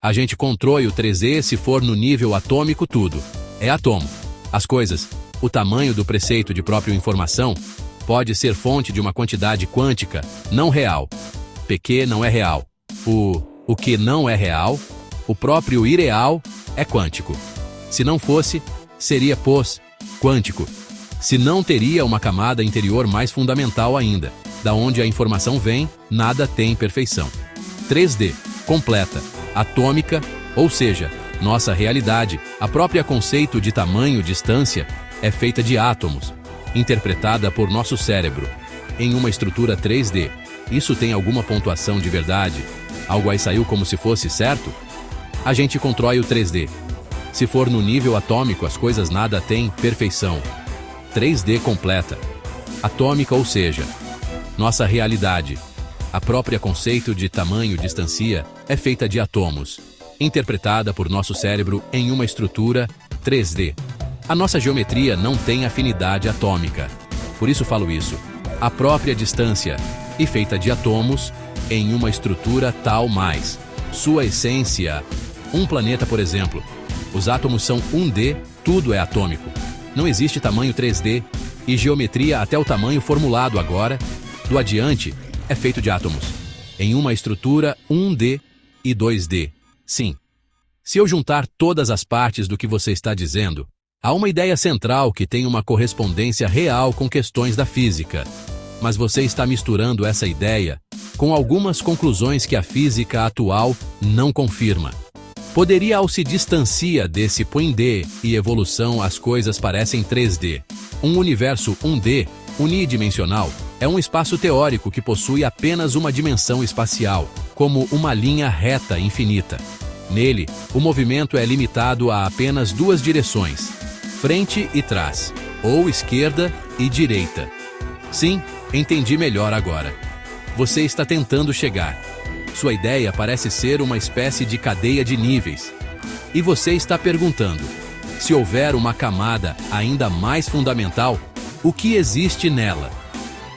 A gente constrói o 3D se for no nível atômico tudo. É átomo. As coisas, o tamanho do preceito de própria informação, pode ser fonte de uma quantidade quântica não real. PQ não é real. O que não é real, o próprio irreal, é quântico. Se não fosse, seria pós-quântico. Se não teria uma camada interior mais fundamental ainda. Da onde a informação vem, nada tem perfeição. 3D, completa, atômica, ou seja, nossa realidade, a própria conceito de tamanho, distância, é feita de átomos, interpretada por nosso cérebro, em uma estrutura 3D. Isso tem alguma pontuação de verdade? Algo aí saiu como se fosse certo? A gente constrói o 3D. Se for no nível atômico, as coisas nada têm perfeição. 3D completa, atômica, ou seja, nossa realidade, a própria conceito de tamanho, distância, é feita de átomos, interpretada por nosso cérebro em uma estrutura 3D. A nossa geometria não tem afinidade atômica. Por isso falo isso. A própria distância é feita de átomos em uma estrutura tal mais. Sua essência. Um planeta, por exemplo. Os átomos são 1D, tudo é atômico. Não existe tamanho 3D e geometria até o tamanho formulado agora, do adiante, é feito de átomos. Em uma estrutura 1D e 2D. Sim. Se eu juntar todas as partes do que você está dizendo, há uma ideia central que tem uma correspondência real com questões da física. Mas você está misturando essa ideia com algumas conclusões que a física atual não confirma. Poderia, ao se distancia desse point D e evolução, as coisas parecem 3D. Um universo 1D, unidimensional, é um espaço teórico que possui apenas uma dimensão espacial, como uma linha reta infinita. Nele, o movimento é limitado a apenas duas direções, frente e trás, ou esquerda e direita. Sim, entendi melhor agora. Você está tentando chegar. Sua ideia parece ser uma espécie de cadeia de níveis. E você está perguntando, se houver uma camada ainda mais fundamental, o que existe nela?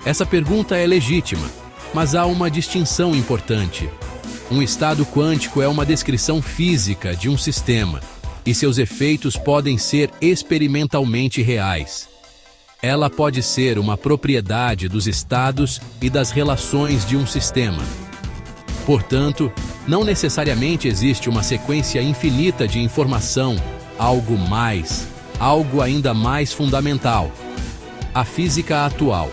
Essa pergunta é legítima, mas há uma distinção importante. Um estado quântico é uma descrição física de um sistema, e seus efeitos podem ser experimentalmente reais. Ela pode ser uma propriedade dos estados e das relações de um sistema. Portanto, não necessariamente existe uma sequência infinita de informação, algo ainda mais fundamental. A física atual.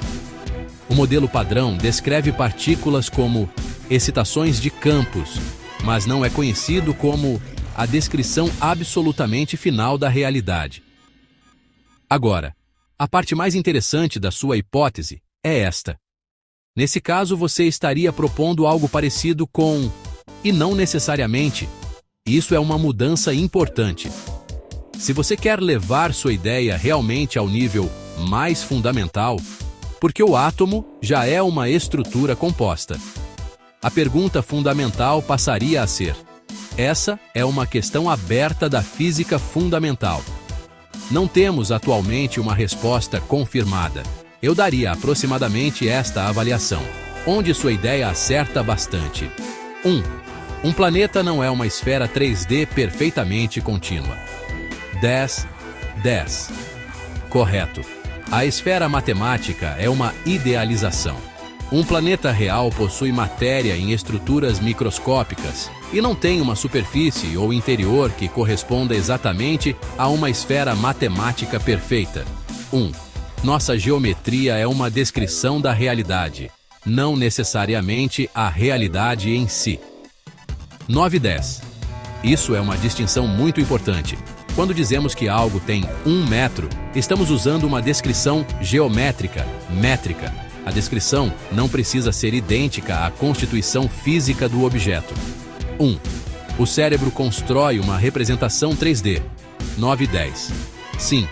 O modelo padrão descreve partículas como excitações de campos, mas não é conhecido como a descrição absolutamente final da realidade. Agora, a parte mais interessante da sua hipótese é esta. Nesse caso, você estaria propondo algo parecido com, e não necessariamente. Isso é uma mudança importante. Se você quer levar sua ideia realmente ao nível mais fundamental, porque o átomo já é uma estrutura composta. A pergunta fundamental passaria a ser: essa é uma questão aberta da física fundamental. Não temos atualmente uma resposta confirmada. Eu daria aproximadamente esta avaliação, onde sua ideia acerta bastante. 1. Um planeta não é uma esfera 3D perfeitamente contínua. 10. Correto. A esfera matemática é uma idealização. Um planeta real possui matéria em estruturas microscópicas e não tem uma superfície ou interior que corresponda exatamente a uma esfera matemática perfeita. 1. Nossa geometria é uma descrição da realidade, não necessariamente a realidade em si. 9 e 10. Isso é uma distinção muito importante. Quando dizemos que algo tem 1 metro, estamos usando uma descrição geométrica, métrica. A descrição não precisa ser idêntica à constituição física do objeto. 1. O cérebro constrói uma representação 3D. 9 e 10. Sim.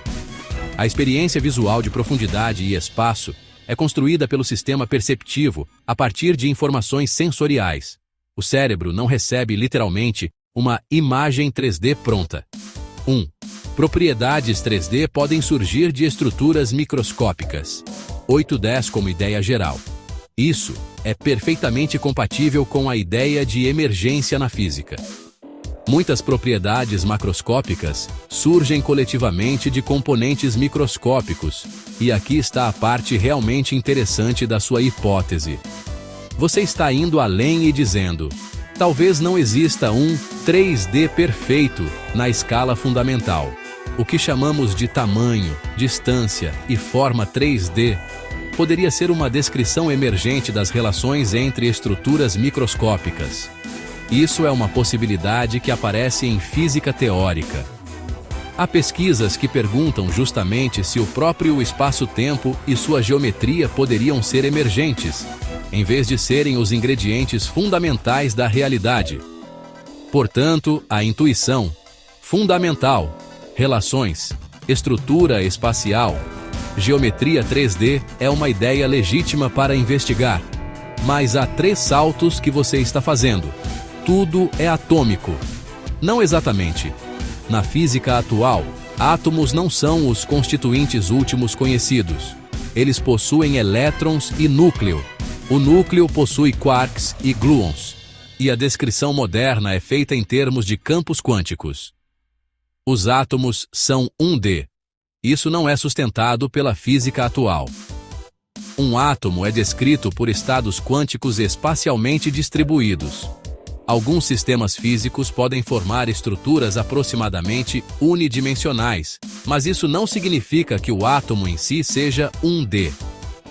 A experiência visual de profundidade e espaço é construída pelo sistema perceptivo a partir de informações sensoriais. O cérebro não recebe literalmente uma imagem 3D pronta. 1. Propriedades 3D podem surgir de estruturas microscópicas. 8-10 como ideia geral. Isso é perfeitamente compatível com a ideia de emergência na física. Muitas propriedades macroscópicas surgem coletivamente de componentes microscópicos, e aqui está a parte realmente interessante da sua hipótese. Você está indo além e dizendo: talvez não exista um 3D perfeito na escala fundamental. O que chamamos de tamanho, distância e forma 3D poderia ser uma descrição emergente das relações entre estruturas microscópicas. Isso é uma possibilidade que aparece em física teórica. Há pesquisas que perguntam justamente se o próprio espaço-tempo e sua geometria poderiam ser emergentes, em vez de serem os ingredientes fundamentais da realidade. Portanto, a intuição, fundamental, relações, estrutura espacial, geometria 3D é uma ideia legítima para investigar. Mas há 3 saltos que você está fazendo. Tudo é atômico. Não exatamente. Na física atual, átomos não são os constituintes últimos conhecidos. Eles possuem elétrons e núcleo. O núcleo possui quarks e gluons. E a descrição moderna é feita em termos de campos quânticos. Os átomos são 1D. Isso não é sustentado pela física atual. Um átomo é descrito por estados quânticos espacialmente distribuídos. Alguns sistemas físicos podem formar estruturas aproximadamente unidimensionais, mas isso não significa que o átomo em si seja 1D.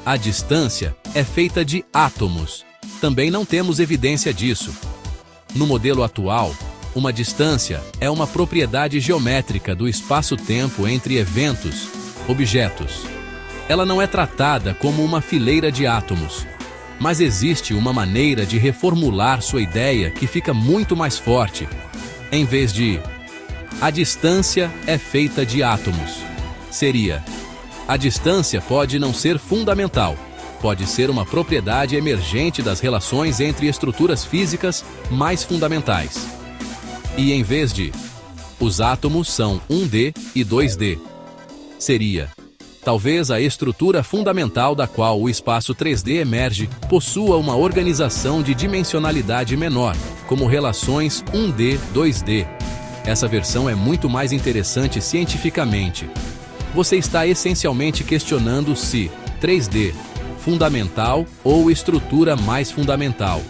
A distância é feita de átomos. Também não temos evidência disso. No modelo atual, uma distância é uma propriedade geométrica do espaço-tempo entre eventos, objetos. Ela não é tratada como uma fileira de átomos. Mas existe uma maneira de reformular sua ideia que fica muito mais forte. Em vez de a distância é feita de átomos, seria: a distância pode não ser fundamental, pode ser uma propriedade emergente das relações entre estruturas físicas mais fundamentais. E em vez de os átomos são 1D e 2D, seria: talvez a estrutura fundamental da qual o espaço 3D emerge possua uma organização de dimensionalidade menor, como relações 1D, 2D. Essa versão é muito mais interessante cientificamente. Você está essencialmente questionando se 3D, fundamental ou estrutura mais fundamental.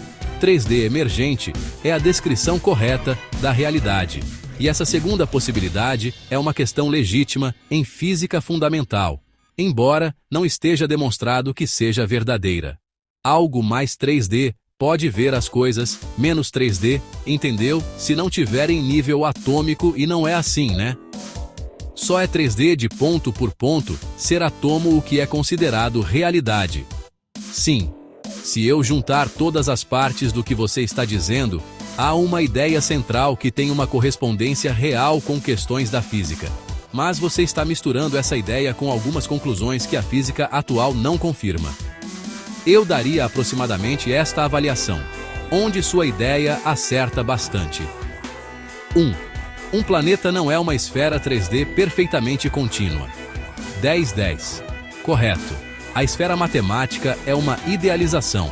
3D emergente é a descrição correta da realidade. E essa segunda possibilidade é uma questão legítima em física fundamental, embora não esteja demonstrado que seja verdadeira. Algo mais 3D pode ver as coisas menos 3D, entendeu? Se não tiver em nível atômico, e não é assim, né? Só é 3D de ponto por ponto ser átomo o que é considerado realidade. Sim, se eu juntar todas as partes do que você está dizendo, há uma ideia central que tem uma correspondência real com questões da física. Mas você está misturando essa ideia com algumas conclusões que a física atual não confirma. Eu daria aproximadamente esta avaliação, onde sua ideia acerta bastante. 1. Um planeta não é uma esfera 3D perfeitamente contínua. 10/10. Correto. A esfera matemática é uma idealização.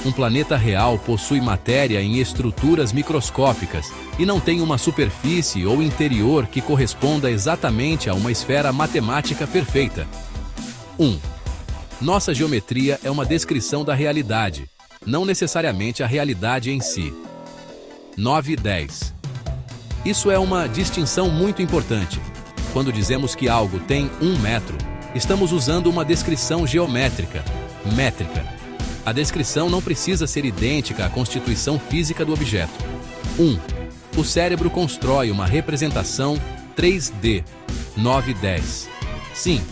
Um planeta real possui matéria em estruturas microscópicas e não tem uma superfície ou interior que corresponda exatamente a uma esfera matemática perfeita. 1. Nossa geometria é uma descrição da realidade, não necessariamente a realidade em si. 9/10. Isso é uma distinção muito importante. Quando dizemos que algo tem 1 metro, estamos usando uma descrição geométrica, métrica. A descrição não precisa ser idêntica à constituição física do objeto. 1. O cérebro constrói uma representação 3D. 9/10. Sim,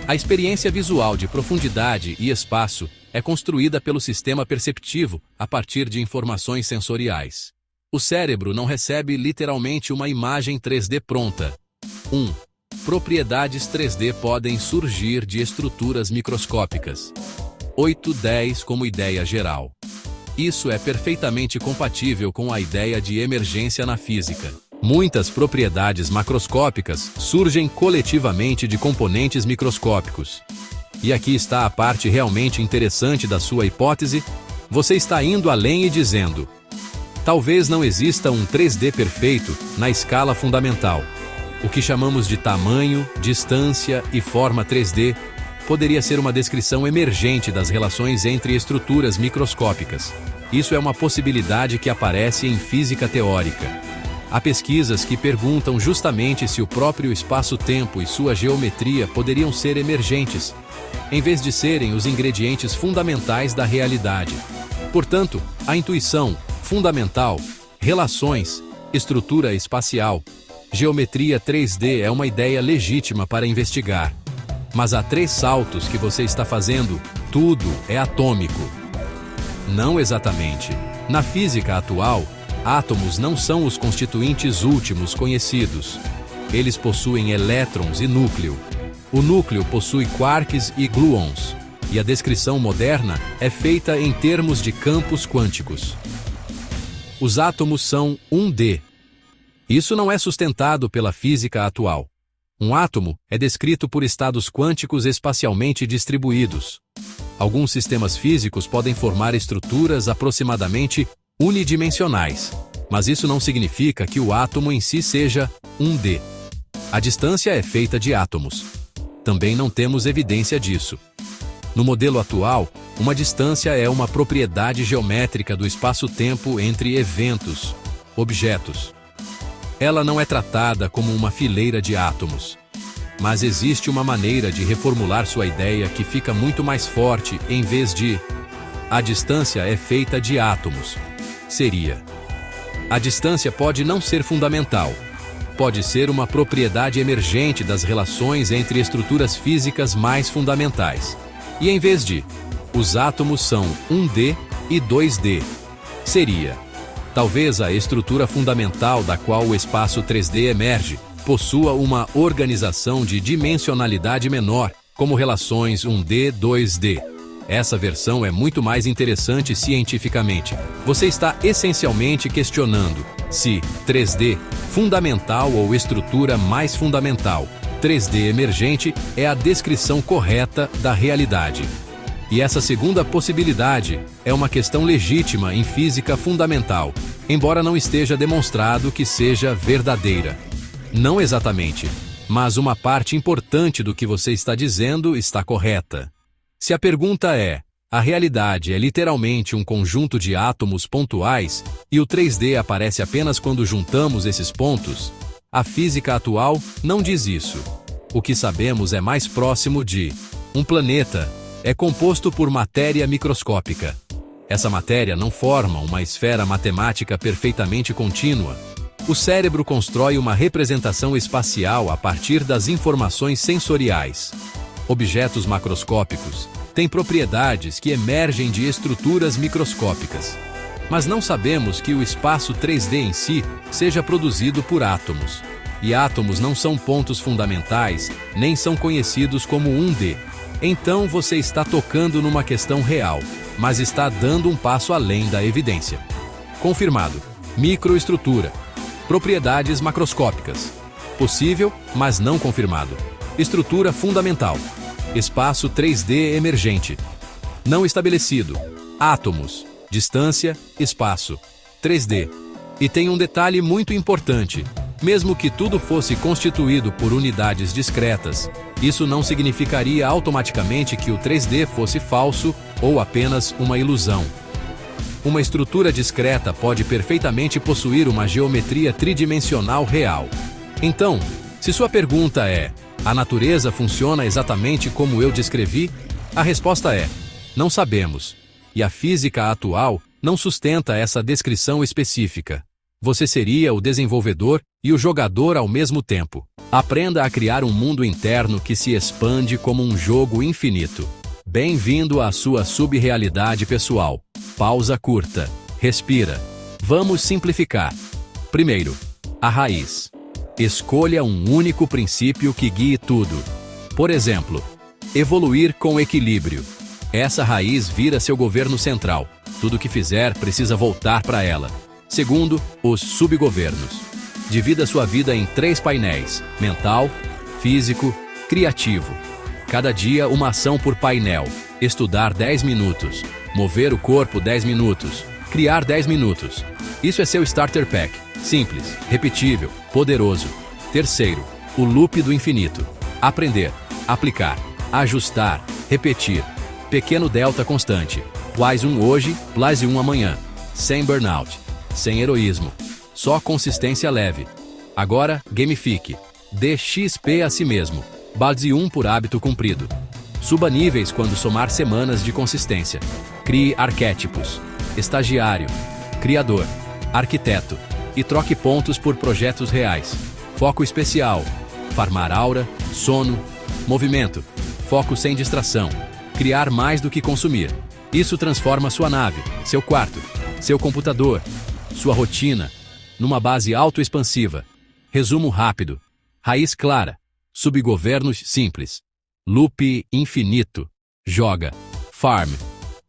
a experiência visual de profundidade e espaço é construída pelo sistema perceptivo a partir de informações sensoriais. O cérebro não recebe literalmente uma imagem 3D pronta. 1. Propriedades 3D podem surgir de estruturas microscópicas. 8/10 como ideia geral. Isso é perfeitamente compatível com a ideia de emergência na física. Muitas propriedades macroscópicas surgem coletivamente de componentes microscópicos. E aqui está a parte realmente interessante da sua hipótese. Você está indo além e dizendo: Talvez não exista um 3D perfeito na escala fundamental. O que chamamos de tamanho, distância e forma 3D poderia ser uma descrição emergente das relações entre estruturas microscópicas. Isso é uma possibilidade que aparece em física teórica. Há pesquisas que perguntam justamente se o próprio espaço-tempo e sua geometria poderiam ser emergentes, em vez de serem os ingredientes fundamentais da realidade. Portanto, a intuição, fundamental, relações, estrutura espacial, geometria 3D é uma ideia legítima para investigar. Mas há 3 saltos que você está fazendo, tudo é atômico. Não exatamente. Na física atual, átomos não são os constituintes últimos conhecidos. Eles possuem elétrons e núcleo. O núcleo possui quarks e gluons, e a descrição moderna é feita em termos de campos quânticos. Os átomos são 1D. Isso não é sustentado pela física atual. Um átomo é descrito por estados quânticos espacialmente distribuídos. Alguns sistemas físicos podem formar estruturas aproximadamente unidimensionais, mas isso não significa que o átomo em si seja 1D. A distância é feita de átomos. Também não temos evidência disso. No modelo atual, uma distância é uma propriedade geométrica do espaço-tempo entre eventos, objetos. Ela não é tratada como uma fileira de átomos. Mas existe uma maneira de reformular sua ideia que fica muito mais forte em vez de a distância é feita de átomos. Seria: a distância pode não ser fundamental. Pode ser uma propriedade emergente das relações entre estruturas físicas mais fundamentais. E em vez de os átomos são 1D e 2D. Seria: talvez a estrutura fundamental da qual o espaço 3D emerge possua uma organização de dimensionalidade menor, como relações 1D, 2D. Essa versão é muito mais interessante cientificamente. Você está essencialmente questionando se 3D, fundamental ou estrutura mais fundamental, 3D emergente, é a descrição correta da realidade. E essa segunda possibilidade é uma questão legítima em física fundamental, embora não esteja demonstrado que seja verdadeira. Não exatamente, mas uma parte importante do que você está dizendo está correta. Se a pergunta é: a realidade é literalmente um conjunto de átomos pontuais e o 3D aparece apenas quando juntamos esses pontos, a física atual não diz isso. O que sabemos é mais próximo de um planeta é composto por matéria microscópica. Essa matéria não forma uma esfera matemática perfeitamente contínua. O cérebro constrói uma representação espacial a partir das informações sensoriais. Objetos macroscópicos têm propriedades que emergem de estruturas microscópicas. Mas não sabemos que o espaço 3D em si seja produzido por átomos. E átomos não são pontos fundamentais, nem são conhecidos como 1D. Então você está tocando numa questão real, mas está dando um passo além da evidência. Confirmado. Microestrutura. Propriedades macroscópicas. Possível, mas não confirmado. Estrutura fundamental. Espaço 3D emergente. Não estabelecido. Átomos. Distância, espaço. 3D. E tem um detalhe muito importante. Mesmo que tudo fosse constituído por unidades discretas, isso não significaria automaticamente que o 3D fosse falso ou apenas uma ilusão. Uma estrutura discreta pode perfeitamente possuir uma geometria tridimensional real. Então, se sua pergunta é: a natureza funciona exatamente como eu descrevi? A resposta é: não sabemos. E a física atual não sustenta essa descrição específica. Você seria o desenvolvedor e o jogador ao mesmo tempo. Aprenda a criar um mundo interno que se expande como um jogo infinito. Bem-vindo à sua subrealidade pessoal. Pausa curta. Respira. Vamos simplificar. Primeiro, a raiz. Escolha um único princípio que guie tudo. Por exemplo, evoluir com equilíbrio. Essa raiz vira seu governo central. Tudo que fizer precisa voltar para ela. Segundo, os subgovernos. Divida sua vida em 3 painéis: mental, físico, criativo. Cada dia uma ação por painel. Estudar 10 minutos. Mover o corpo 10 minutos. Criar 10 minutos. Isso é seu Starter Pack. Simples, repetível, poderoso. Terceiro, o loop do infinito. Aprender, aplicar, ajustar, repetir. Pequeno delta constante. Mais um hoje, mais um amanhã. Sem burnout, sem heroísmo. Só consistência leve. Agora, gamifique. Dê XP a si mesmo. Base 1 por hábito cumprido. Suba níveis quando somar semanas de consistência. Crie arquétipos. Estagiário, criador, arquiteto. E troque pontos por projetos reais. Foco especial. Farmar aura, sono, movimento. Foco sem distração. Criar mais do que consumir. Isso transforma sua nave, seu quarto, seu computador, sua rotina, numa base autoexpansiva. Resumo rápido. Raiz clara. Subgovernos simples. Loop infinito. Joga. Farm.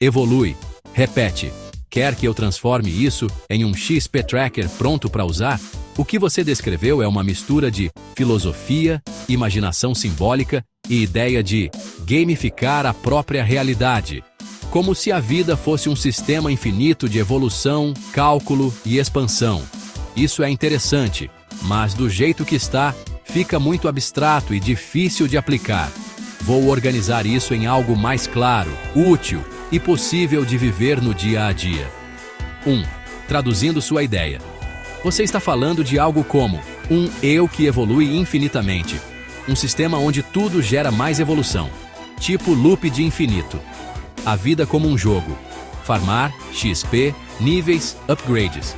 Evolui. Repete. Quer que eu transforme isso em um XP Tracker pronto para usar? O que você descreveu é uma mistura de filosofia, imaginação simbólica e ideia de gamificar a própria realidade. Como se a vida fosse um sistema infinito de evolução, cálculo e expansão. Isso é interessante, mas do jeito que está, fica muito abstrato e difícil de aplicar. Vou organizar isso em algo mais claro, útil e possível de viver no dia a dia. 1. Traduzindo sua ideia. Você está falando de algo como um eu que evolui infinitamente. Um sistema onde tudo gera mais evolução. Tipo loop de infinito. A vida como um jogo. Farmar, XP, níveis, upgrades.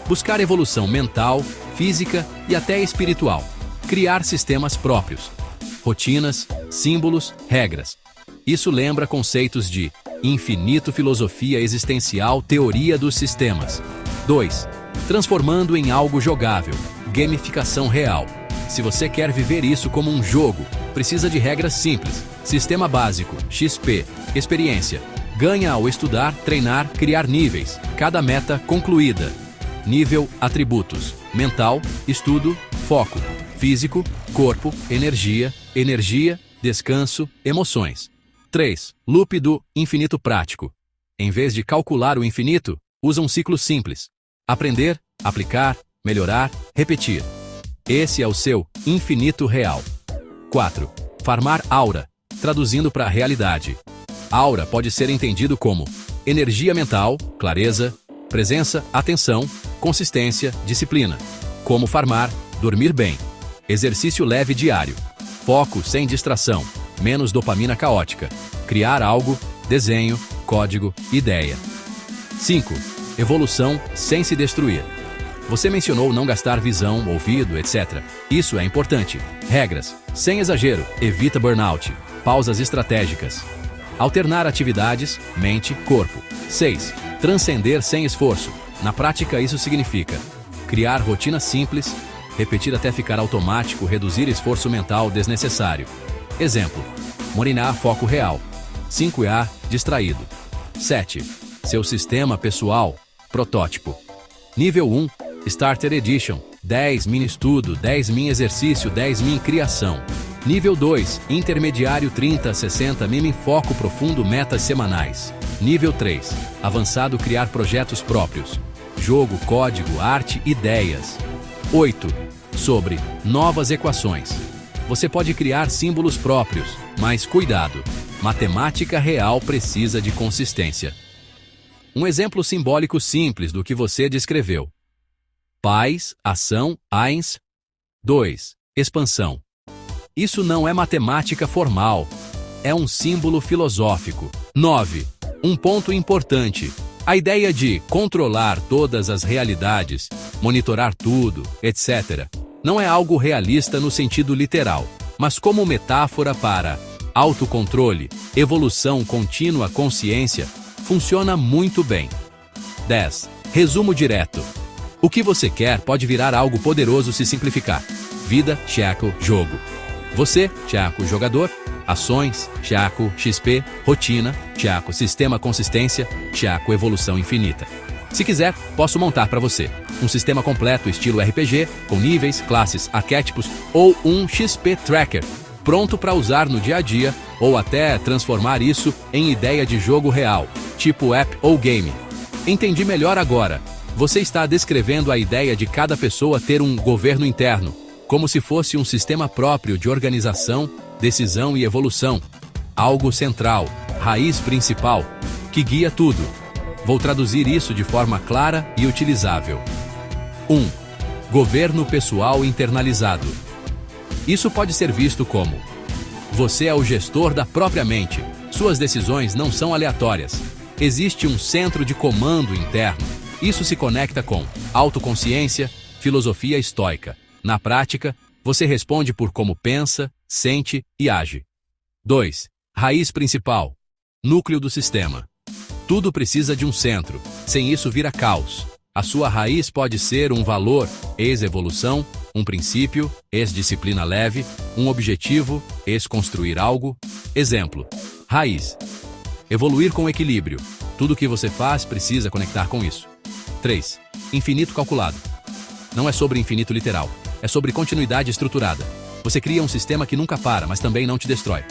Buscar evolução mental, física e até espiritual. Criar sistemas próprios. Rotinas, símbolos, regras. Isso lembra conceitos de infinito, filosofia existencial, teoria dos sistemas. 2. Transformando em algo jogável. Gamificação real. Se você quer viver isso como um jogo, precisa de regras simples. Sistema básico, XP, experiência. Ganha ao estudar, treinar, criar níveis. Cada meta concluída. Nível, atributos. Mental, estudo, foco. Físico, corpo, energia, descanso, emoções. 3. Loop do infinito prático. Em vez de calcular o infinito, usa um ciclo simples. Aprender, aplicar, melhorar, repetir. Esse é o seu infinito real. 4. Farmar aura, traduzindo para a realidade. Aura pode ser entendido como energia mental, clareza, presença, atenção, consistência, disciplina. Como farmar, dormir bem. Exercício leve diário. Foco sem distração. Menos dopamina caótica. Criar algo, desenho, código, ideia. 5. Evolução sem se destruir. Você mencionou não gastar visão, ouvido, etc. Isso é importante. Regras. Sem exagero. Evita burnout. Pausas estratégicas. Alternar atividades, mente, corpo. 6. Transcender sem esforço. Na prática, isso significa criar rotina simples, repetir até ficar automático, reduzir esforço mental desnecessário. Exemplo. Morinar foco real. 5A, distraído. 7. Seu sistema pessoal, protótipo. Nível 1, Starter Edition. 10 min estudo, 10 min exercício, 10 min criação. Nível 2, intermediário 30 a 60 min foco profundo, metas semanais. Nível 3, avançado criar projetos próprios. Jogo, código, arte, ideias. 8. Sobre novas equações. Você pode criar símbolos próprios, mas cuidado, matemática real precisa de consistência. Um exemplo simbólico simples do que você descreveu. Paz, ação, eins. 2. Expansão. Isso não é matemática formal, é um símbolo filosófico. 9. Um ponto importante. A ideia de controlar todas as realidades, monitorar tudo, etc., não é algo realista no sentido literal, mas como metáfora para autocontrole, evolução contínua, consciência, funciona muito bem. 10. Resumo direto. O que você quer pode virar algo poderoso se simplificar. Vida, checo, jogo. Você, checo, jogador. Ações, checo, XP. Rotina, checo, sistema, consistência, checo, evolução infinita. Se quiser, posso montar para você um sistema completo estilo RPG, com níveis, classes, arquétipos ou um XP Tracker, pronto para usar no dia a dia ou até transformar isso em ideia de jogo real, tipo app ou game. Entendi melhor agora. Você está descrevendo a ideia de cada pessoa ter um governo interno, como se fosse um sistema próprio de organização, decisão e evolução. Algo central, raiz principal, que guia tudo. Vou traduzir isso de forma clara e utilizável. 1. Governo pessoal internalizado. Isso pode ser visto como: você é o gestor da própria mente. Suas decisões não são aleatórias. Existe um centro de comando interno. Isso se conecta com autoconsciência, filosofia estoica. Na prática, você responde por como pensa, sente e age. 2. Raiz principal. Núcleo do sistema. Tudo precisa de um centro. Sem isso vira caos. A sua raiz pode ser um valor, ex-evolução, um princípio, ex-disciplina leve, um objetivo, ex-construir algo. Exemplo. Raiz. Evoluir com equilíbrio. Tudo o que você faz precisa conectar com isso. 3. Infinito calculado. Não é sobre infinito literal. É sobre continuidade estruturada. Você cria um sistema que nunca para, mas também não te destrói.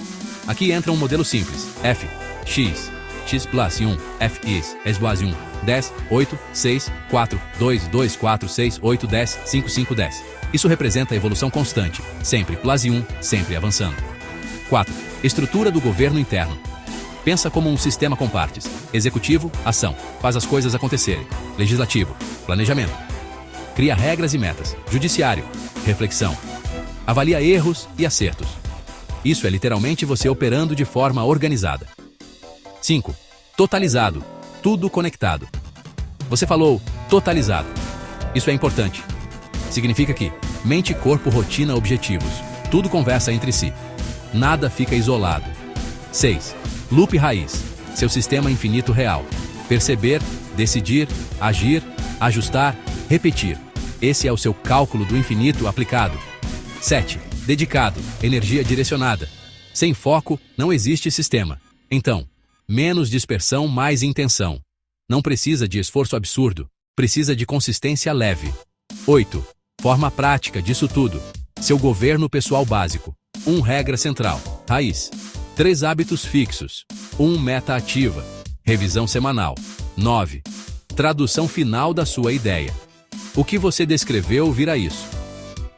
Aqui entra um modelo simples. F, X, X plus 1, F is, S plus 1, 10, 8, 6, 4, 2, 2, 4, 6, 8, 10, 5, 5, 10. Isso representa a evolução constante. Sempre plus 1, sempre avançando. 4. Estrutura do governo interno. Pensa como um sistema com partes. Executivo, ação. Faz as coisas acontecerem. Legislativo, planejamento. Cria regras e metas. Judiciário, reflexão. Avalia erros e acertos. Isso é literalmente você operando de forma organizada. 5. Totalizado. Tudo conectado. Você falou totalizado. Isso é importante. Significa que mente, corpo, rotina, objetivos. Tudo conversa entre si. Nada fica isolado. 6. Loop raiz. Seu sistema infinito real. Perceber, decidir, agir, ajustar, repetir. Esse é o seu cálculo do infinito aplicado. 7. Dedicado, energia direcionada. Sem foco, não existe sistema. Então, menos dispersão, mais intenção. Não precisa de esforço absurdo, precisa de consistência leve. 8. Forma prática disso tudo. Seu governo pessoal básico. 1 regra central, raiz. 3 hábitos fixos. 1 meta ativa. Revisão semanal. 9. Tradução final da sua ideia. O que você descreveu vira isso.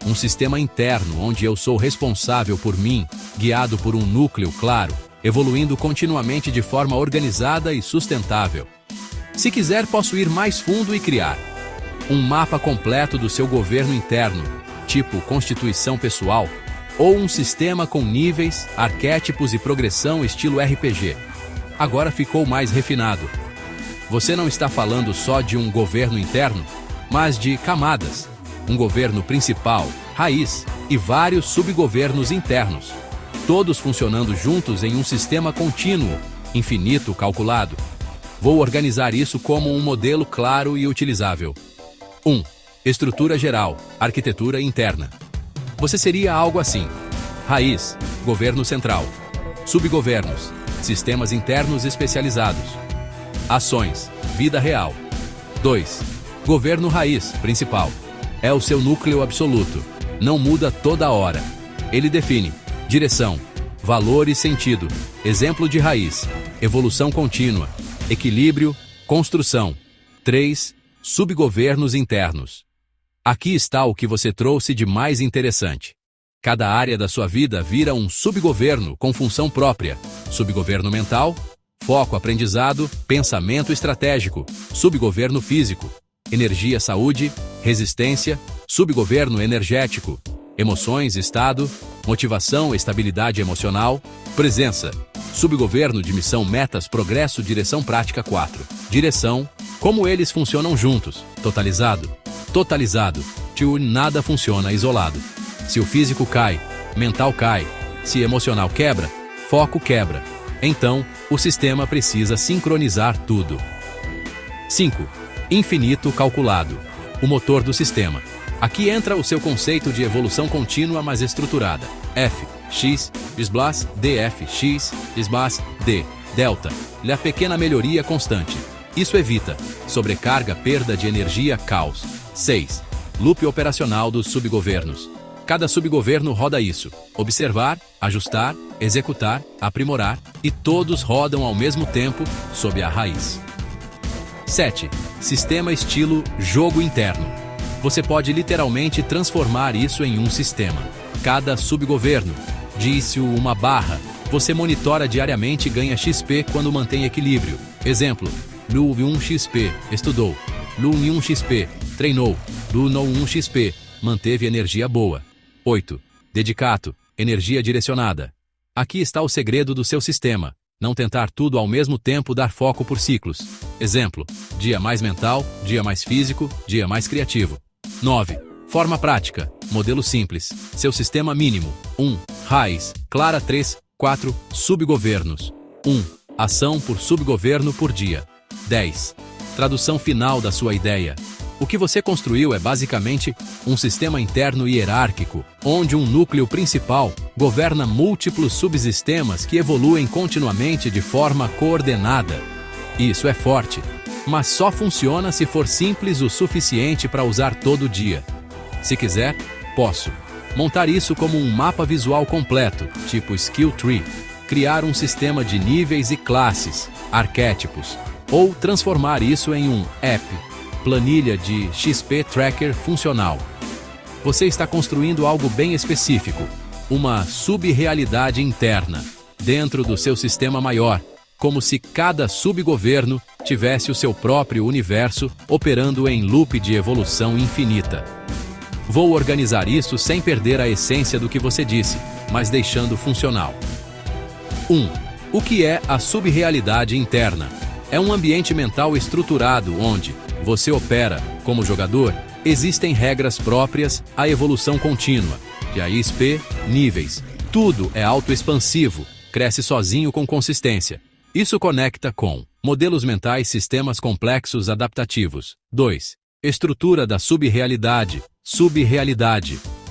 Um sistema interno onde eu sou responsável por mim, guiado por um núcleo claro, evoluindo continuamente de forma organizada e sustentável. Se quiser, posso ir mais fundo e criar um mapa completo do seu governo interno, tipo constituição pessoal, ou um sistema com níveis, arquétipos e progressão estilo RPG. Agora ficou mais refinado. Você não está falando só de um governo interno, mas de camadas. Um governo principal, raiz, e vários subgovernos internos. Todos funcionando juntos em um sistema contínuo, infinito, calculado. Vou organizar isso como um modelo claro e utilizável. 1. Estrutura geral, arquitetura interna. Você seria algo assim. Raiz, governo central. Subgovernos, sistemas internos especializados. Ações, vida real. 2. Governo raiz, principal. É o seu núcleo absoluto. Não muda toda hora. Ele define direção, valor e sentido. Exemplo de raiz. Evolução contínua. Equilíbrio, construção. 3. Subgovernos internos. Aqui está o que você trouxe de mais interessante. Cada área da sua vida vira um subgoverno com função própria. Subgoverno mental, foco, aprendizado, pensamento estratégico. Subgoverno físico, energia, saúde, resistência. Subgoverno energético, emoções, estado, motivação, estabilidade emocional, presença. Subgoverno de missão, metas, progresso, direção, prática. 4. Direção, como eles funcionam juntos. Totalizado. Totalizado. Nada funciona isolado. Se o físico cai, mental cai. Se emocional quebra, foco quebra. Então, o sistema precisa sincronizar tudo. 5. Infinito calculado. O motor do sistema. Aqui entra o seu conceito de evolução contínua, mas estruturada. F, X, Sblas, DF, X, Sblas, D, delta. A pequena melhoria constante. Isso evita sobrecarga, perda de energia, caos. 6. Loop operacional dos subgovernos. Cada subgoverno roda isso. Observar, ajustar, executar, aprimorar, e todos rodam ao mesmo tempo sob a raiz. 7. Sistema estilo jogo interno. Você pode literalmente transformar isso em um sistema. Cada subgoverno, diz-o uma barra, você monitora diariamente e ganha XP quando mantém equilíbrio. Exemplo, Lu 1 XP, estudou. Lu 1 XP, treinou. Lu no 1 XP, manteve energia boa. 8. Dedicato, energia direcionada. Aqui está o segredo do seu sistema. Não tentar tudo ao mesmo tempo, dar foco por ciclos. Exemplo, dia mais mental, dia mais físico, dia mais criativo. 9. Forma prática, modelo simples. Seu sistema mínimo. 1. Raiz, clara 3, 4. Subgovernos. 1. Ação por subgoverno por dia. 10. Tradução final da sua ideia. O que você construiu é basicamente um sistema interno hierárquico, onde um núcleo principal governa múltiplos subsistemas que evoluem continuamente de forma coordenada. Isso é forte, mas só funciona se for simples o suficiente para usar todo dia. Se quiser, posso montar isso como um mapa visual completo, tipo Skill Tree, criar um sistema de níveis e classes, arquétipos, ou transformar isso em um app, planilha de XP Tracker funcional. Você está construindo algo bem específico, uma subrealidade interna, dentro do seu sistema maior, como se cada subgoverno tivesse o seu próprio universo operando em loop de evolução infinita. Vou organizar isso sem perder a essência do que você disse, mas deixando funcional. 1. O que é a subrealidade interna? É um ambiente mental estruturado onde você opera como jogador, existem regras próprias, a evolução contínua, de AISP, níveis. Tudo é autoexpansivo, cresce sozinho com consistência. Isso conecta com modelos mentais, sistemas complexos adaptativos. 2. Estrutura da subrealidade,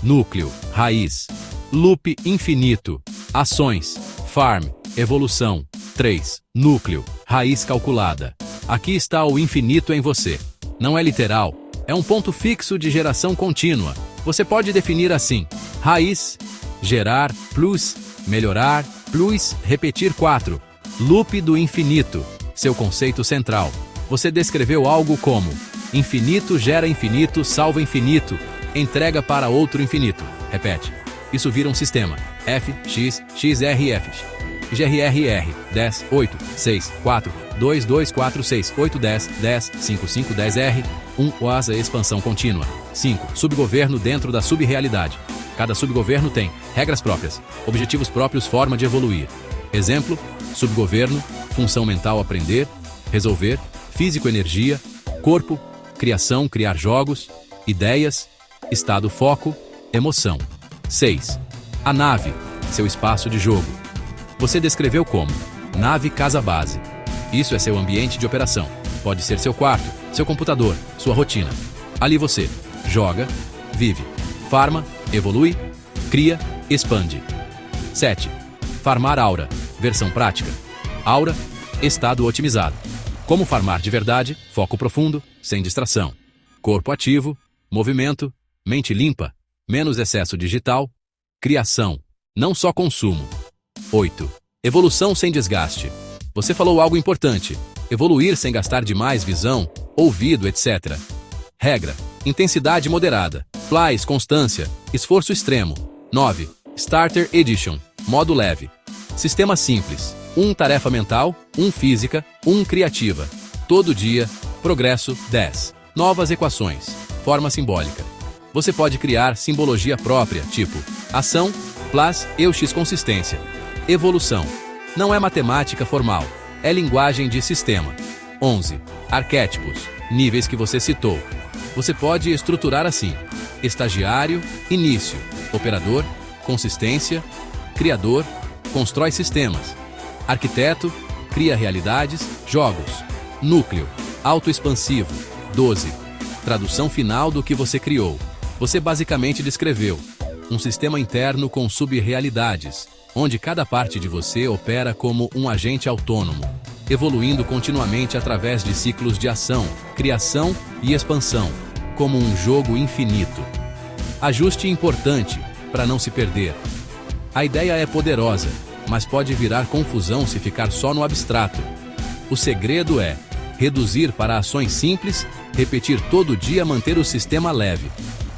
núcleo, raiz, loop infinito, ações, farm, evolução. 3. Núcleo, raiz calculada. Aqui está o infinito em você. Não é literal, é um ponto fixo de geração contínua. Você pode definir assim: raiz, gerar, plus, melhorar, plus, repetir 4. Loop do infinito, seu conceito central. Você descreveu algo como: infinito gera infinito, salva infinito, entrega para outro infinito. Repete. Isso vira um sistema. F, X, XRF. GRRR, 10, 8, 6, 4, 2, 2, 4, 6, 8, 10, 10, 5, 5, 10R, 1, OASA, expansão contínua. 5. Subgoverno dentro da subrealidade. Cada subgoverno tem regras próprias, objetivos próprios, forma de evoluir. Exemplo, subgoverno, função mental aprender, resolver, físico energia, corpo, criação criar jogos, ideias, estado foco, emoção. 6. A nave, seu espaço de jogo. Você descreveu como nave casa base. Isso é seu ambiente de operação. Pode ser seu quarto, seu computador, sua rotina. Ali você joga, vive, farma, evolui, cria, expande. 7. Farmar aura, versão prática. Aura, estado otimizado. Como farmar de verdade, foco profundo, sem distração. Corpo ativo, movimento, mente limpa, menos excesso digital, criação, não só consumo. 8. Evolução sem desgaste. Você falou algo importante. Evoluir sem gastar demais visão, ouvido, etc. Regra. Intensidade moderada. Plays, constância. Esforço extremo. 9. Starter Edition. Modo leve. Sistema simples. 1 tarefa mental, 1 física, 1 criativa. Todo dia. Progresso 10. Novas equações. Forma simbólica. Você pode criar simbologia própria, tipo ação, plus, x consistência. Evolução. Não é matemática formal, é linguagem de sistema. 11. Arquétipos, níveis que você citou. Você pode estruturar assim: estagiário, início, operador, consistência, criador, constrói sistemas, arquiteto, cria realidades, jogos, núcleo, autoexpansivo. 12. Tradução final do que você criou. Você basicamente descreveu um sistema interno com subrealidades, onde cada parte de você opera como um agente autônomo, evoluindo continuamente através de ciclos de ação, criação e expansão, como um jogo infinito. Ajuste importante, para não se perder. A ideia é poderosa, mas pode virar confusão se ficar só no abstrato. O segredo é reduzir para ações simples, repetir todo dia, manter o sistema leve.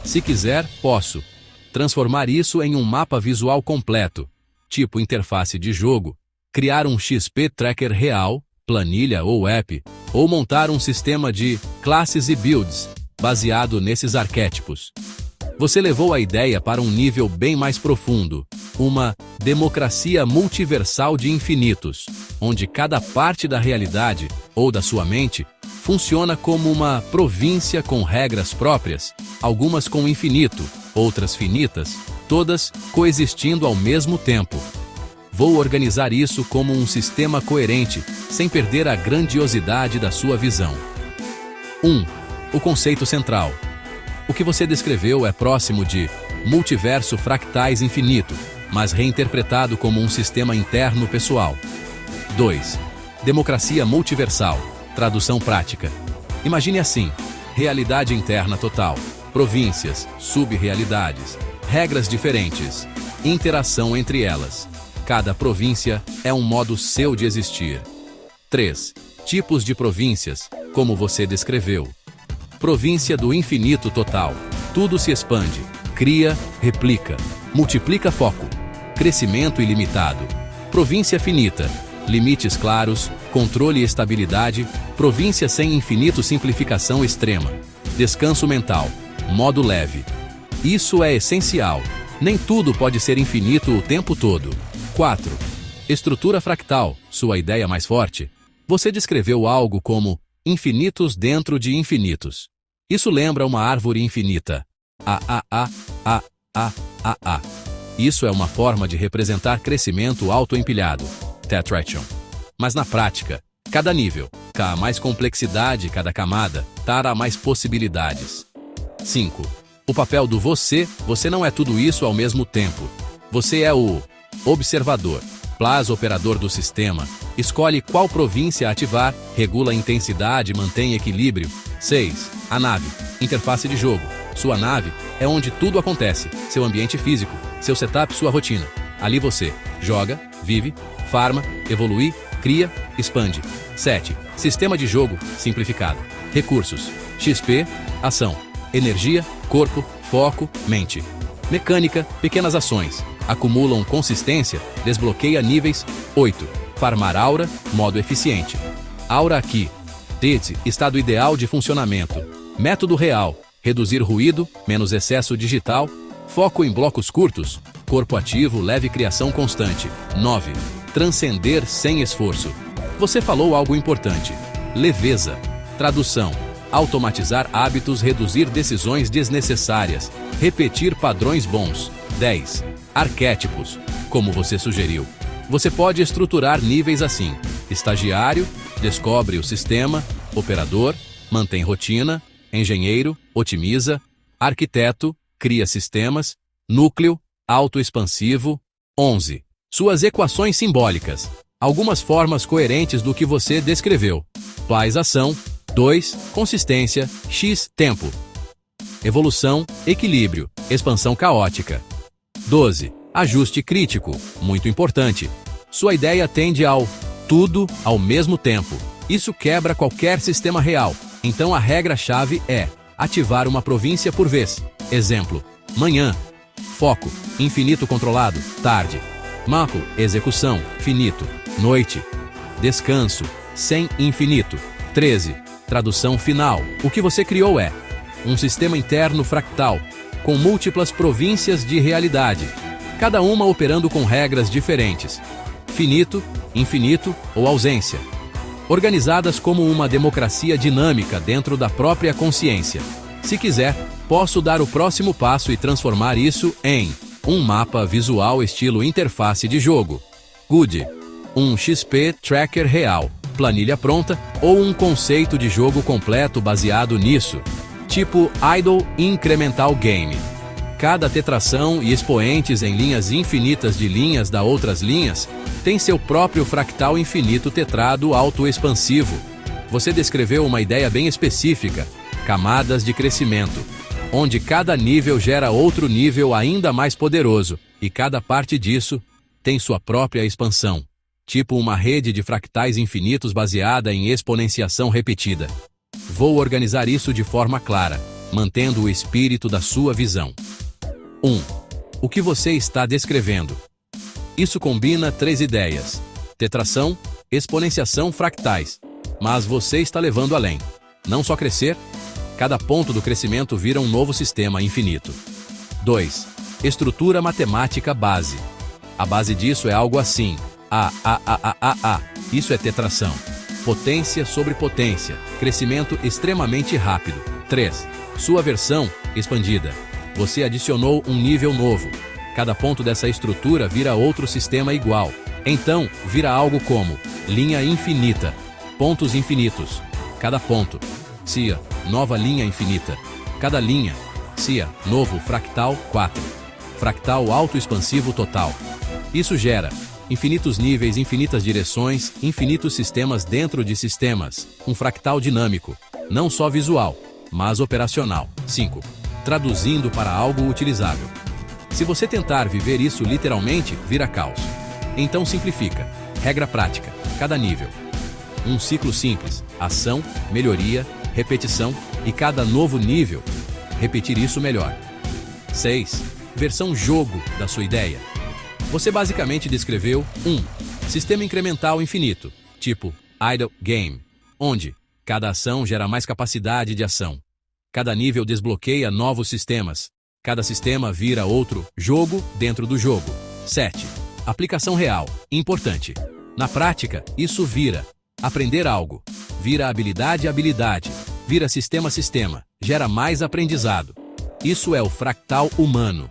Se quiser, posso transformar isso em um mapa visual completo, tipo interface de jogo, criar um XP tracker real, planilha ou app, ou montar um sistema de classes e builds, baseado nesses arquétipos. Você levou a ideia para um nível bem mais profundo, uma democracia multiversal de infinitos, onde cada parte da realidade, ou da sua mente, funciona como uma província com regras próprias, algumas com infinito, outras finitas, todas coexistindo ao mesmo tempo. Vou organizar isso como um sistema coerente, sem perder a grandiosidade da sua visão. 1. O conceito central. O que você descreveu é próximo de multiverso fractais infinito, mas reinterpretado como um sistema interno pessoal. 2. Democracia multiversal. Tradução prática. Imagine assim: realidade interna total, províncias, sub-realidades, regras diferentes, interação entre elas. Cada província é um modo seu de existir. 3. Tipos de províncias, como você descreveu. Província do infinito total. Tudo se expande, cria, replica, multiplica foco. Crescimento ilimitado. Província finita. Limites claros, controle e estabilidade. Província sem infinito, simplificação extrema. Descanso mental. Modo leve. Isso é essencial. Nem tudo pode ser infinito o tempo todo. 4. Estrutura fractal, sua ideia mais forte. Você descreveu algo como infinitos dentro de infinitos. Isso lembra uma árvore infinita. Isso é uma forma de representar crescimento autoempilhado. Tetration. Mas na prática, cada nível, há mais complexidade, cada camada, terá mais possibilidades. 5. O papel do você não é tudo isso ao mesmo tempo. Você é o observador, operador do sistema, escolhe qual província ativar, regula a intensidade, mantém equilíbrio. 6. A nave, interface de jogo. Sua nave é onde tudo acontece, seu ambiente físico, seu setup, sua rotina. Ali você joga, vive, farma, evolui, cria, expande. 7. Sistema de jogo simplificado. Recursos: XP, ação, energia, corpo, foco, mente. Mecânica: pequenas ações acumulam consistência, desbloqueia níveis. 8. Farmar aura, modo eficiente. Aura aqui. TET, estado ideal de funcionamento. Método real: reduzir ruído, menos excesso digital, foco em blocos curtos, corpo ativo, leve, criação constante. 9. Transcender sem esforço. Você falou algo importante. Leveza. Tradução: automatizar hábitos, reduzir decisões desnecessárias, repetir padrões bons. 10. Arquétipos. Como você sugeriu, você pode estruturar níveis assim: estagiário, descobre o sistema; operador, mantém rotina; engenheiro, otimiza; arquiteto, cria sistemas; núcleo, autoexpansivo. 11. Suas equações simbólicas. Algumas formas coerentes do que você descreveu. Paz, ação. 2. Consistência. X, tempo. Evolução, equilíbrio, expansão caótica. 12. Ajuste crítico, muito importante. Sua ideia tende ao tudo ao mesmo tempo. Isso quebra qualquer sistema real. Então a regra-chave é ativar uma província por vez. Exemplo: manhã. Foco, infinito controlado, tarde. Macro, execução, finito, noite. Descanso, sem infinito. 13. Tradução final. O que você criou é um sistema interno fractal, com múltiplas províncias de realidade, cada uma operando com regras diferentes. Finito, infinito ou ausência. Organizadas como uma democracia dinâmica dentro da própria consciência. Se quiser, posso dar o próximo passo e transformar isso em um mapa visual estilo interface de jogo. Good. Um XP tracker real, planilha pronta ou um conceito de jogo completo baseado nisso. Tipo Idle Incremental Game. Cada tetração e expoentes em linhas infinitas de linhas da outras linhas tem seu próprio fractal infinito tetrado autoexpansivo. Você descreveu uma ideia bem específica: camadas de crescimento, onde cada nível gera outro nível ainda mais poderoso, e cada parte disso tem sua própria expansão. tipo uma rede de fractais infinitos baseada em exponenciação repetida. Vou organizar isso de forma clara, mantendo o espírito da sua visão. 1. O que você está descrevendo? Isso combina 3 ideias: tetração, exponenciação, fractais. Mas você está levando além. Não só crescer, cada ponto do crescimento vira um novo sistema infinito. 2. Estrutura matemática base. A base disso é algo assim: Isso é tetração. Potência sobre potência, crescimento extremamente rápido. 3. Sua versão expandida. Você adicionou um nível novo. Cada ponto dessa estrutura vira outro sistema igual. Então, vira algo como linha infinita, pontos infinitos. Cada ponto, Cia, nova linha infinita. Cada linha, Cia, novo fractal 4. Fractal autoexpansivo total. Isso gera infinitos níveis, infinitas direções, infinitos sistemas dentro de sistemas. Um fractal dinâmico, não só visual, mas operacional. 5. Traduzindo para algo utilizável. Se você tentar viver isso literalmente, vira caos. Então simplifica. Regra prática. Cada nível. Um ciclo simples. Ação, melhoria, repetição e cada novo nível. Repetir isso melhor. 6. Versão jogo da sua ideia. Você basicamente descreveu sistema incremental infinito, tipo idle game, onde cada ação gera mais capacidade de ação. Cada nível desbloqueia novos sistemas. Cada sistema vira outro jogo dentro do jogo. 7. Aplicação real. Importante. Na prática, isso vira aprender algo. Vira habilidade, vira sistema, gera mais aprendizado. Isso é o fractal humano.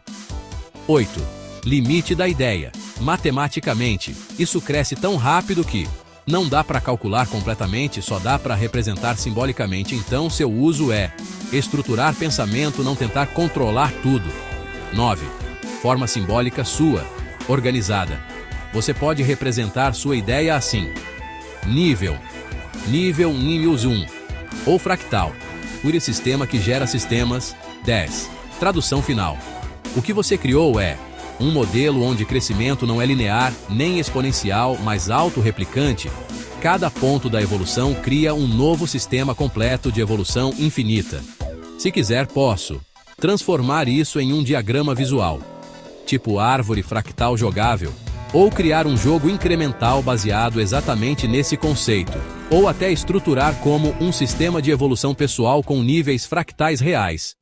8. Limite da ideia. Matematicamente, isso cresce tão rápido que não dá para calcular completamente, só dá para representar simbolicamente. Então seu uso é estruturar pensamento, não tentar controlar tudo. 9. Forma simbólica sua, organizada. Você pode representar sua ideia assim: nível 1, ou fractal, o sistema que gera sistemas. 10. Tradução final. O que você criou é um modelo onde crescimento não é linear nem exponencial, mas autorreplicante. Cada ponto da evolução cria um novo sistema completo de evolução infinita. Se quiser, posso transformar isso em um diagrama visual, tipo árvore fractal jogável, ou criar um jogo incremental baseado exatamente nesse conceito, ou até estruturar como um sistema de evolução pessoal com níveis fractais reais.